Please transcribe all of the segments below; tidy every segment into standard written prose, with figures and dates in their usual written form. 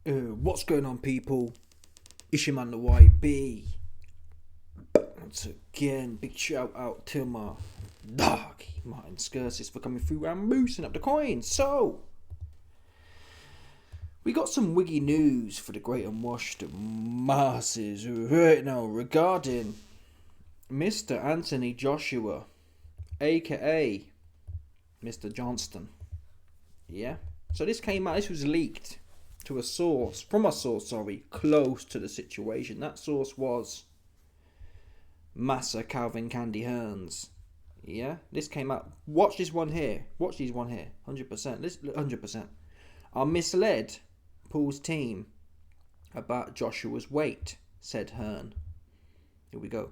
What's going on, people? It's your man the YB. Once again, big shout out to my dog Martin Skirsis for coming through and moosing up the coins. So, we got some wiggy news for the great unwashed masses right now regarding Mr. Anthony Joshua, aka Mr. Johnston. Yeah? So this came out, this was leaked from a source, close to the situation. That source was Massa Calvin Candy Hearns. Yeah, this came out. Watch this one here. 100%. 100%. I misled Paul's team about Joshua's weight, said Hearn. Here we go.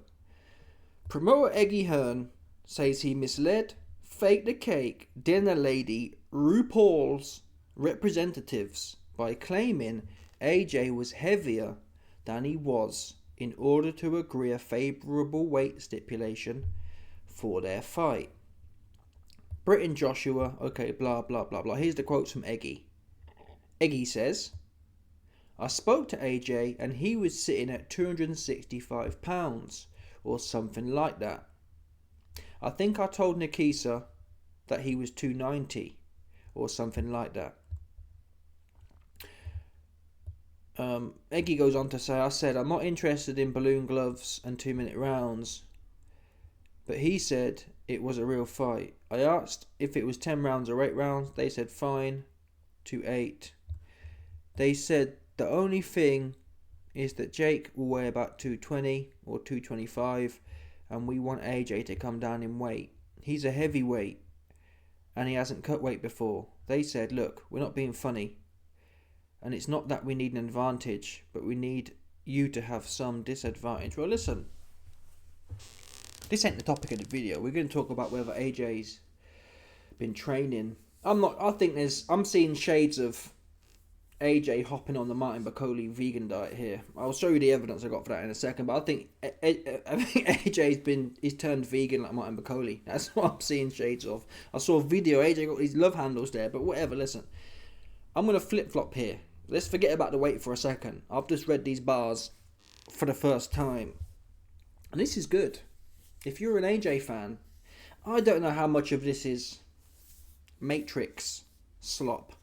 Promoter Eggy Hearn says he misled, faked the cake, dinner lady RuPaul's representatives by claiming AJ was heavier than he was in order to agree a favourable weight stipulation for their fight. Britain Joshua, okay, blah, blah, blah, blah. Here's the quotes from Eggy. Eggy says, I spoke to AJ and he was sitting at 265 pounds or something like that. I think I told Nikisa that he was 290 or something like that. Eggy goes on to say, I said, I'm not interested in balloon gloves and 2-minute rounds. But he said it was a real fight. I asked if it was 10 rounds or 8 rounds. They said fine, to 8. They said the only thing is that Jake will weigh about 220 or 225 and we want AJ to come down in weight. He's a heavyweight and he hasn't cut weight before. They said, look, we're not being funny. And it's not that we need an advantage, but we need you to have some disadvantage. Well, listen, this ain't the topic of the video. We're going to talk about whether AJ's been training. I'm seeing shades of AJ hopping on the Martin Bacoli vegan diet here. I'll show you the evidence I got for that in a second, but I think he's turned vegan like Martin Bacoli. That's what I'm seeing shades of. I saw a video, AJ got his love handles there, but whatever, listen. I'm going to flip-flop here. Let's forget about the weight for a second. I've just read these bars for the first time. And this is good. If you're an AJ fan, I don't know how much of this is Matrix slop,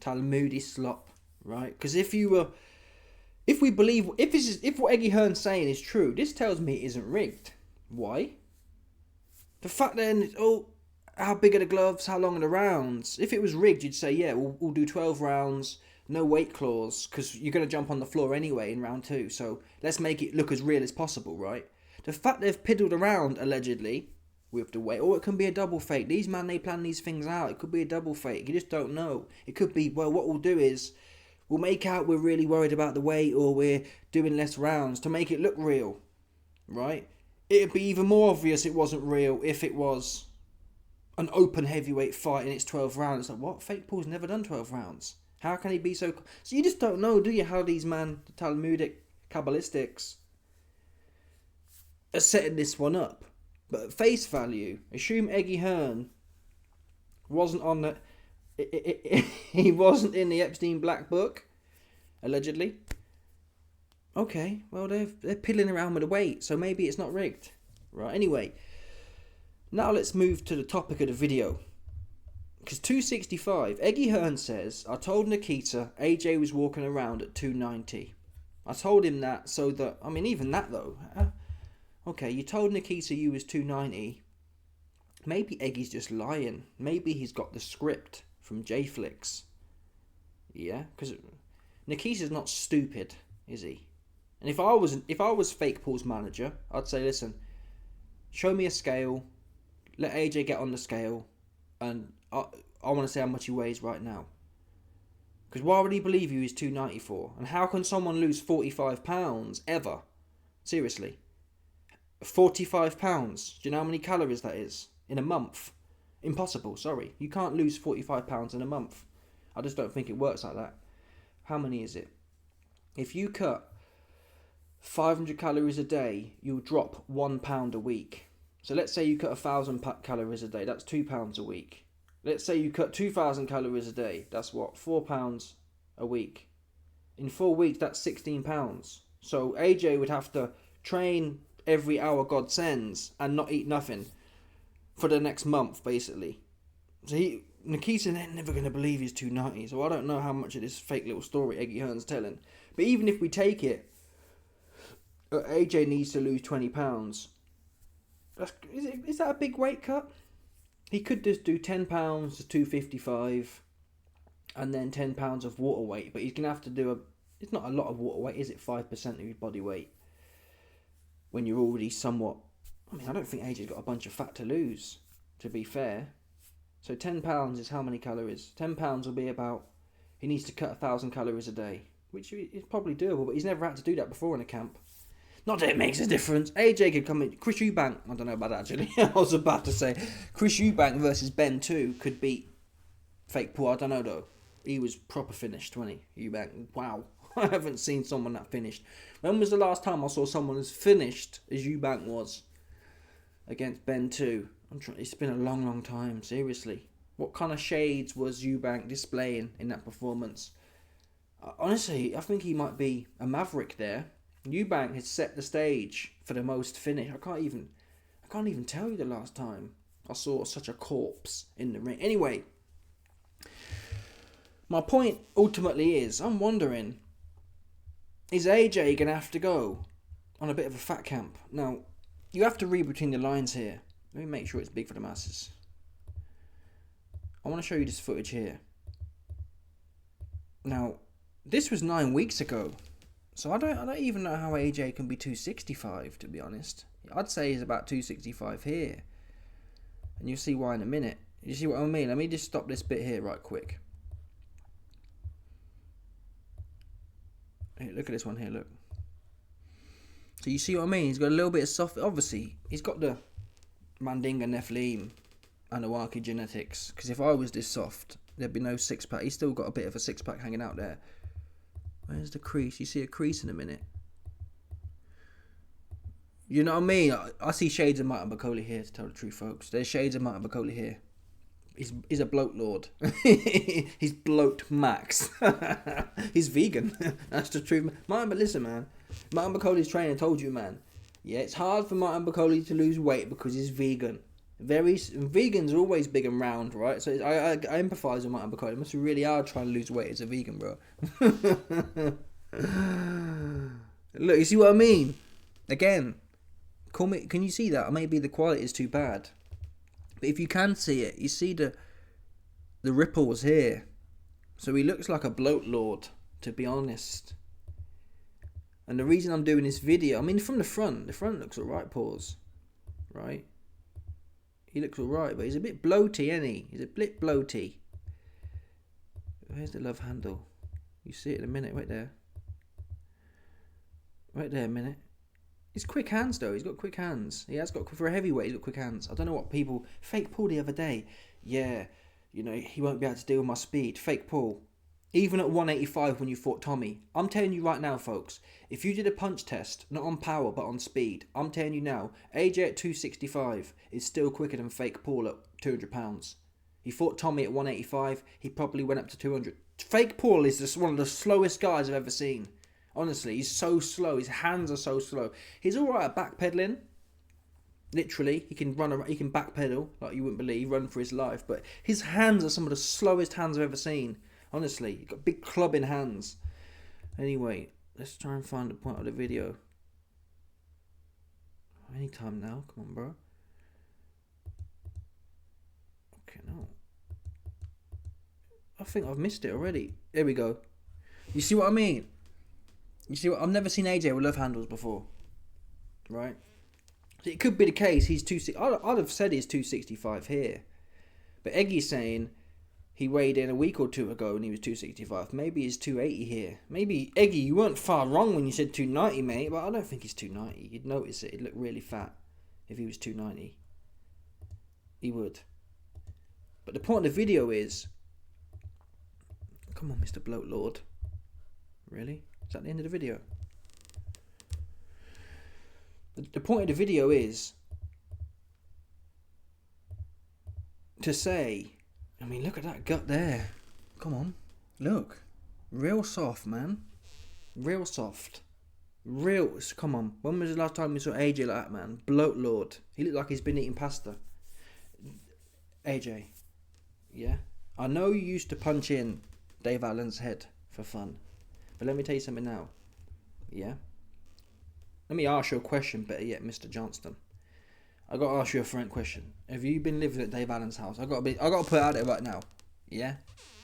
Talmudic slop, right? Because if what Eggy Hearn's saying is true, this tells me it isn't rigged. Why? The fact that, how big are the gloves? How long are the rounds? If it was rigged, you'd say, yeah, we'll do 12 rounds, no weight clause, because you're going to jump on the floor anyway in round 2. So let's make it look as real as possible, right? The fact they've piddled around, allegedly, with the weight, or it can be a double fake. These man, they plan these things out. It could be a double fake. You just don't know. It could be, well, what we'll do is we'll make out we're really worried about the weight or we're doing less rounds to make it look real, right? It'd be even more obvious it wasn't real if it was an open heavyweight fight and it's 12 rounds. It's like, what? Fake Paul's never done 12 rounds. How can he be so... So you just don't know, do you, how these the Talmudic Kabbalistics are setting this one up. But at face value, assume Eggy Hearn wasn't on the... he wasn't in the Epstein Black Book, allegedly. Okay, well, they're piddling around with the weight, so maybe it's not rigged. Right, anyway... Now let's move to the topic of the video. Because 265, Eggy Hearn says, I told Nikita AJ was walking around at 290. I told him that so that, even that though. Okay, you told Nikita you was 290. Maybe Eggy's just lying. Maybe he's got the script from J-Flix. Yeah, because Nikita's not stupid, is he? And if I was Fake Paul's manager, I'd say, listen, show me a scale. Let AJ get on the scale, and I want to see how much he weighs right now. Because why would he believe you he's 294? And how can someone lose 45 pounds ever? Seriously. 45 pounds. Do you know how many calories that is? In a month. Impossible, sorry. You can't lose 45 pounds in a month. I just don't think it works like that. How many is it? If you cut 500 calories a day, you'll drop 1 pound a week. So let's say you cut 1,000 calories a day, that's £2 a week. Let's say you cut 2,000 calories a day, that's what, £4 a week. In 4 weeks, that's £16. So AJ would have to train every hour God sends and not eat nothing for the next month, basically. So Nikita ain't never going to believe he's 290. So I don't know how much of this fake little story Eggy Hearn's telling. But even if we take it, AJ needs to lose £20. Is that a big weight cut? He could just do £10 to 255 and then £10 of water weight. But he's going to have to do it's not a lot of water weight, is it? 5% of your body weight. When you're already somewhat... I mean, I don't think AJ's got a bunch of fat to lose, to be fair. So £10 is how many calories? £10 will be about... He needs to cut 1,000 calories a day, which is probably doable, but he's never had to do that before in a camp. Not that it makes a difference. AJ could come in. Chris Eubank, I don't know about that actually. I was about to say Chris Eubank versus Ben 2 could beat Fake Paul. I don't know though. He was proper finished, 20 Eubank. Wow. I haven't seen someone that finished. When was the last time I saw someone as finished as Eubank was against Ben 2? It's been a long, long time. Seriously. What kind of shades was Eubank displaying in that performance? Honestly, I think he might be a maverick there. Eubank has set the stage for the most finish. I can't even tell you the last time I saw such a corpse in the ring. Anyway, my point ultimately is, I'm wondering, is AJ going to have to go on a bit of a fat camp? Now, you have to read between the lines here. Let me make sure it's big for the masses. I want to show you this footage here. Now, this was 9 weeks ago. So I don't even know how AJ can be 265, to be honest. I'd say he's about 265 here. And you'll see why in a minute. You see what I mean? Let me just stop this bit here right quick. Hey, look at this one here, look. So you see what I mean? He's got a little bit of soft... Obviously, he's got the Mandinga Nephilim Anunnaki genetics. Because if I was this soft, there'd be no six-pack. He's still got a bit of a six-pack hanging out there. Where's the crease? You see a crease in a minute. You know what I mean? I see shades of Martin Bacoli here, to tell the truth, folks. There's shades of Martin Bacoli here. He's a bloat lord. He's bloat max. He's vegan. That's the truth. Martin, but listen, man. Martin Bacoli's trainer told you, man. Yeah, it's hard for Martin Bacoli to lose weight because he's vegan. Vegans are always big and round, right? So I empathise with Martin Bacoli. It must be really hard trying to lose weight as a vegan, bro. Look, you see what I mean? Again, call me. Can you see that? Maybe the quality is too bad, but if you can see it, you see the ripples here. So he looks like a bloat lord, to be honest. And the reason I'm doing this video, I mean, from the front looks alright. Pause. Right. He looks alright, but he's a bit bloaty, isn't he? He's a bit bloaty. Where's the love handle? You see it in a minute, right there. Right there, a minute. He's quick hands, though. He's got quick hands. He has got, for a heavyweight, he's got quick hands. I don't know what people... Fake Paul the other day. Yeah, you know, he won't be able to deal with my speed. Fake Paul. Even at 185 when you fought Tommy. I'm telling you right now, folks. If you did a punch test, not on power, but on speed, I'm telling you now, AJ at 265 is still quicker than Fake Paul at 200 pounds. He fought Tommy at 185. He probably went up to 200. Fake Paul is just one of the slowest guys I've ever seen. Honestly, he's so slow. His hands are so slow. He's all right at backpedaling. Literally, he can run. He can backpedal like you wouldn't believe, run for his life. But his hands are some of the slowest hands I've ever seen. Honestly, he's got big clubbing hands. Anyway, let's try and find the point of the video. Anytime now, come on, bro. Okay, no. I think I've missed it already. There we go. You see what I mean? You see what? I've never seen AJ with love handles before. Right? So it could be the case. He's 260. I'd have said he's 265 here. But Eggy's saying he weighed in a week or two ago and he was 265. Maybe he's 280 here. Maybe, Eggy, you weren't far wrong when you said 290, mate. But I don't think he's 290. You'd notice it. He'd look really fat if he was 290. He would. But the point of the video is... Come on, Mr. Bloat Lord. Really? Is that the end of the video? The point of the video is to say, I mean, look at that gut there. Come on. Look. Real soft, man. Real soft. Real. Come on. When was the last time we saw AJ like that, man? Bloat Lord. He looked like he's been eating pasta. AJ. Yeah? I know you used to punch in Dave Allen's head for fun. But let me tell you something now. Yeah? Let me ask you a question, better yet, Mr. Johnston. I got to ask you a frank question. Have you been living at Dave Allen's house? I got to put it out there right now. Yeah?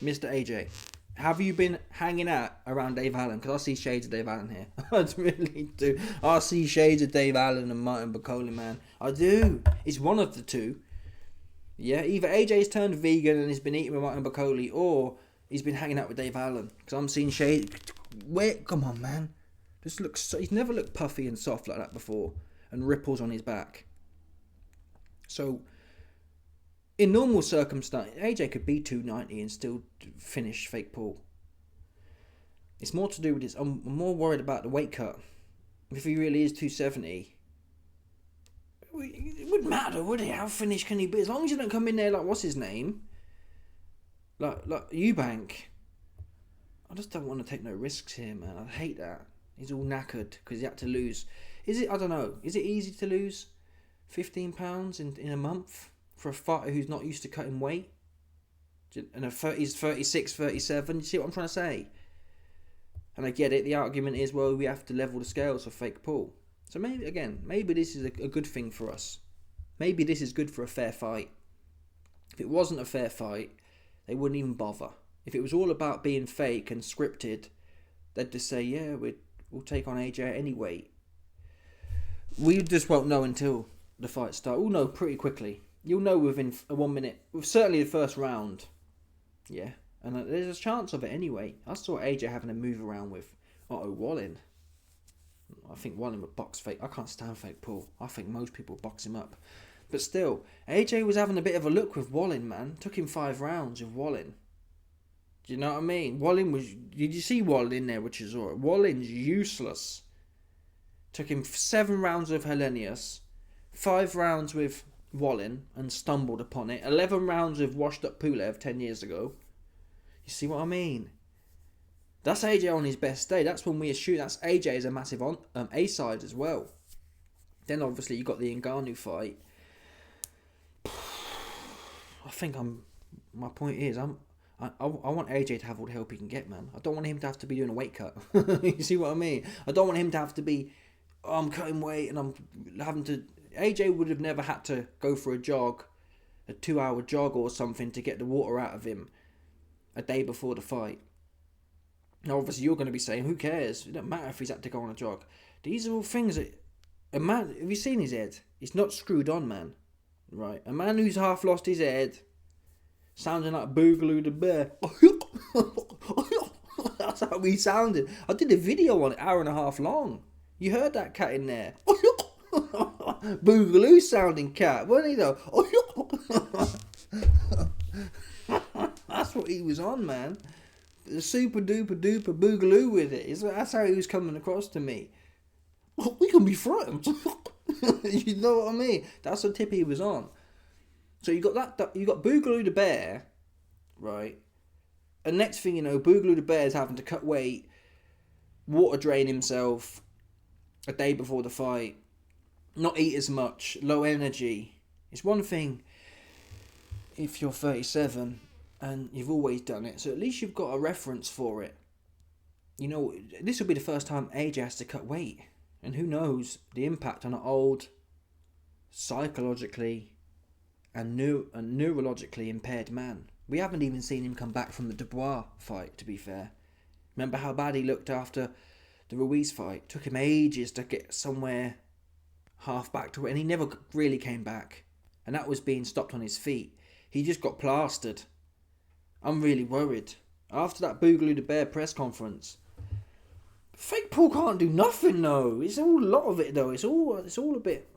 Mr. AJ. Have you been hanging out around Dave Allen? Because I see shades of Dave Allen here. I really do. I see shades of Dave Allen and Martin Bacoli, man. I do. It's one of the two. Yeah, either AJ's turned vegan and he's been eating with Martin Bacoli, or he's been hanging out with Dave Allen. Because I'm seeing shades. Wait, come on, man. This looks. He's never looked puffy and soft like that before, and ripples on his back. So, in normal circumstances, AJ could be 290 and still finish fake Paul. It's more to do with this. I'm more worried about the weight cut. If he really is 270, it wouldn't matter, would it? How finished can he be? As long as you don't come in there like, what's his name? Like Eubank. I just don't want to take no risks here, man. I hate that. He's all knackered because he had to lose. Is it, I don't know, is it easy to lose 15 pounds in a month for a fighter who's not used to cutting weight? And he's 36, 37. You see what I'm trying to say? And I get it. The argument is, well, we have to level the scales for fake Paul. So maybe this is a good thing for us. Maybe this is good for a fair fight. If it wasn't a fair fight, they wouldn't even bother. If it was all about being fake and scripted, they'd just say, yeah, we'll take on AJ at any weight. We just won't know until the fight starts. We'll know pretty quickly. You'll know within 1 minute. Certainly the first round. Yeah. And there's a chance of it anyway. I saw AJ having a move around with Otto Wallin. I think Wallin would box fake. I can't stand fake Paul. I think most people box him up. But still, AJ was having a bit of a look with Wallin, man. Took him 5 rounds with Wallin. Do you know what I mean? Wallin was... Did you see Wallin in there, which is alright? Wallin's useless. Took him 7 rounds with Hellenius. 5 rounds with Wallin and stumbled upon it. 11 rounds with washed up Pulev 10 years ago. You see what I mean? That's AJ on his best day. That's when we assume that's AJ is a massive A-side as well. Then obviously you got the Ngannou fight. I think my point is I want AJ to have all the help he can get, man. I don't want him to have to be doing a weight cut. You see what I mean? I don't want him to have to be, I'm cutting weight and I'm having to... AJ would have never had to go for a 2-hour jog or something to get the water out of him a day before the fight. Now, obviously, you're going to be saying, who cares? It doesn't matter if he's had to go on a jog. These are all things that... A man... Have you seen his head? It's not screwed on, man. Right? A man who's half lost his head, sounding like Boogaloo the Bear. That's how he sounded. I did a video on it, 1.5 hours long. You heard that cat in there. Boogaloo sounding cat, wasn't he though? That's what he was on, man. The super duper duper boogaloo with it. That's how he was coming across to me. We can be friends. You know what I mean? That's the tip he was on. So you got that. You got Boogaloo the Bear, right? And next thing you know, Boogaloo the Bear is having to cut weight, water drain himself a day before the fight, not eat as much, low energy. It's one thing if you're 37 and you've always done it, so at least you've got a reference for it. You know, this will be the first time AJ has to cut weight. And who knows the impact on an old, psychologically and neurologically impaired man. We haven't even seen him come back from the Dubois fight, to be fair. Remember how bad he looked after the Ruiz fight? Took him ages to get somewhere half back to it, and he never really came back. And that was being stopped on his feet. He just got plastered. I'm really worried. After that Boogaloo the Bear press conference, fake Paul can't do nothing though. It's all a lot of it though. It's all a bit.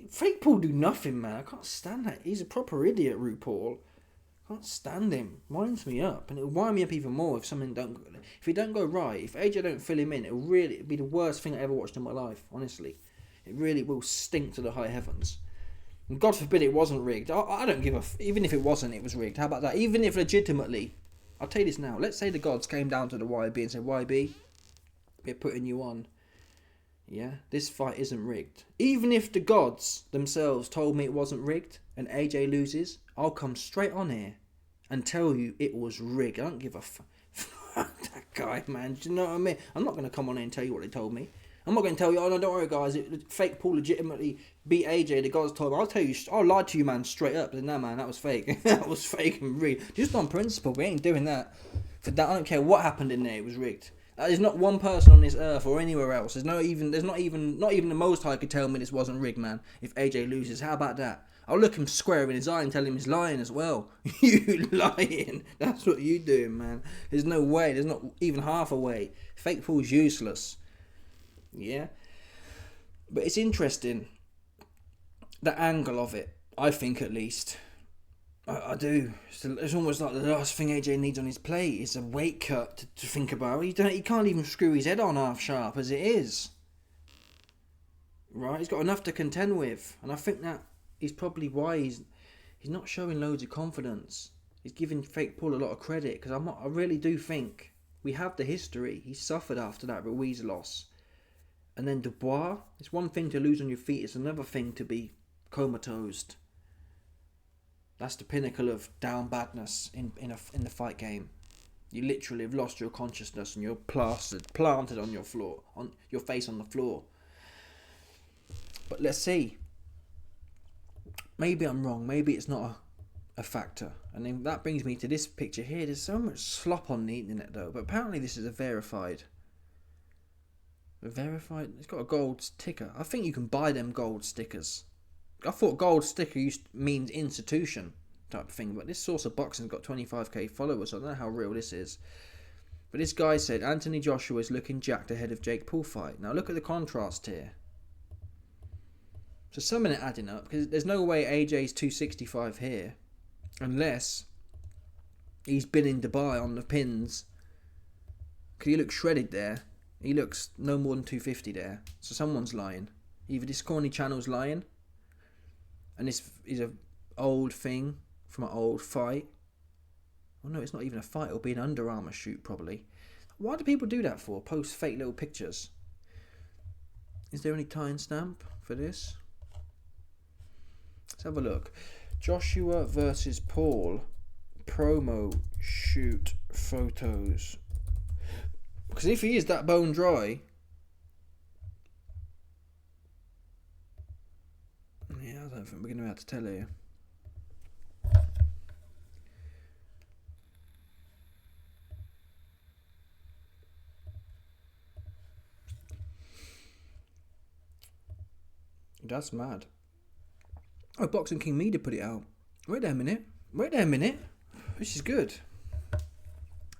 Fake Paul do nothing, man. I can't stand that. He's a proper idiot, RuPaul. Can't stand him. Winds me up, and it'll wind me up even more if it don't go right. If AJ don't fill him in, it'll be the worst thing I ever watched in my life. Honestly, it really will stink to the high heavens. And God forbid it wasn't rigged. I don't give a even if it wasn't, it was rigged. How about that? Even if legitimately, I'll tell you this now. Let's say the gods came down to the YB and said, YB, We're putting you on. Yeah, this fight isn't rigged. Even if the gods themselves told me it wasn't rigged and AJ loses, I'll come straight on here and tell you it was rigged. I don't give a fuck that guy, man. Do you know what I mean? I'm not going to come on here and tell you what they told me. I'm not going to tell you, oh no, don't worry guys, fake Paul legitimately beat AJ, the gods told me. I'll tell you, I'll lie to you, man, straight up. No, man, that was fake. That was fake and rigged. Just on principle, we ain't doing that. For that, I don't care what happened in there, it was rigged. There's not one person on this earth or anywhere else. Not even the Most High could tell me this wasn't rigged, man. If AJ loses, how about that? I'll look him square in his eye and tell him he's lying as well. You lying? That's what you doing, man. There's no way. There's not even half a way. Fake Paul's useless. Yeah, but it's interesting, the angle of it. I think at least. I do. It's almost like the last thing AJ needs on his plate is a weight cut to think about. He can't even screw his head on half sharp as it is. Right? He's got enough to contend with. And I think that is probably why he's not showing loads of confidence. He's giving fake Paul a lot of credit. Because I really do think we have the history. He suffered after that Ruiz loss. And then Dubois. It's one thing to lose on your feet. It's another thing to be comatose. That's the pinnacle of down badness in the fight game. You literally have lost your consciousness and you're planted on your floor, on your face on the floor. But let's see. Maybe I'm wrong. Maybe it's not a factor. And then that brings me to this picture here. There's so much slop on the internet though. But apparently this is a verified. It's got a gold sticker. I think you can buy them gold stickers. I thought gold sticker means institution type of thing, but this Source of Boxing's got 25k followers, so I don't know how real this is. But this guy said Anthony Joshua is looking jacked ahead of Jake Paul fight. Now look at the contrast here. So some of it adding up, because there's no way AJ's 265 here, unless he's been in Dubai on the pins. Because he looks shredded there. He looks no more than 250 there. So someone's lying. Either this corny channel's lying, and this is an old thing from an old fight. Oh no, it's not even a fight. It'll be an Under Armour shoot probably. Why do people do that for? Post fake little pictures. Is there any timestamp for this? Let's have a look. Joshua versus Paul promo shoot photos. Because if he is that bone dry, yeah, I don't think we're going to be able to tell here. That's mad. Oh, Boxing King Media put it out. Wait there a minute. This is good.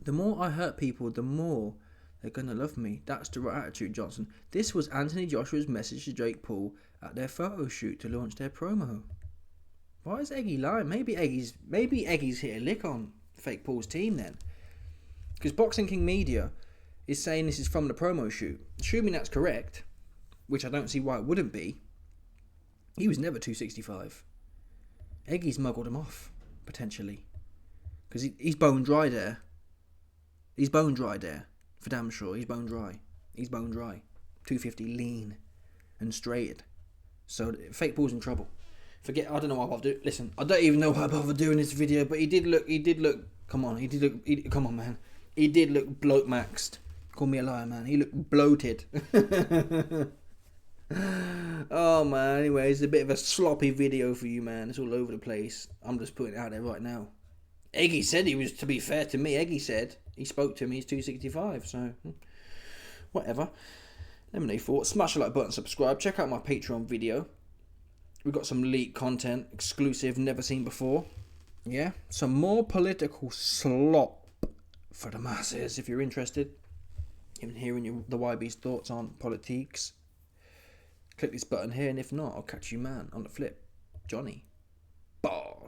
The more I hurt people, the more they're going to love me. That's the right attitude, Johnson. This was Anthony Joshua's message to Jake Paul at their photo shoot to launch their promo. Why is Eggy lying? Maybe Eggy's hit a lick on fake Paul's team then. Because Boxing King Media is saying this is from the promo shoot. Assuming that's correct, which I don't see why it wouldn't be. He was never 265. Eggy's muggled him off, potentially. Because he's bone dry there. He's bone dry there. For damn sure, he's bone dry. 250 lean and straighted. So fake Paul's in trouble. I don't know why I bothered. Listen, I don't even know why I bothered doing this video, but he did look, come on, come on, man. He did look bloat maxed. Call me a liar, man. He looked bloated. Oh, man. Anyway, it's a bit of a sloppy video for you, man. It's all over the place. I'm just putting it out there right now. Eggy said he was, to be fair to me, Eggy said he spoke to me, he's 265, so whatever. Let me know your thoughts. Smash the like button, subscribe. Check out my Patreon video. We've got some leaked content, exclusive, never seen before. Yeah, some more political slop for the masses if you're interested in hearing the YB's thoughts on politics. Click this button here, and if not, I'll catch you, man, on the flip. Johnny. Boss.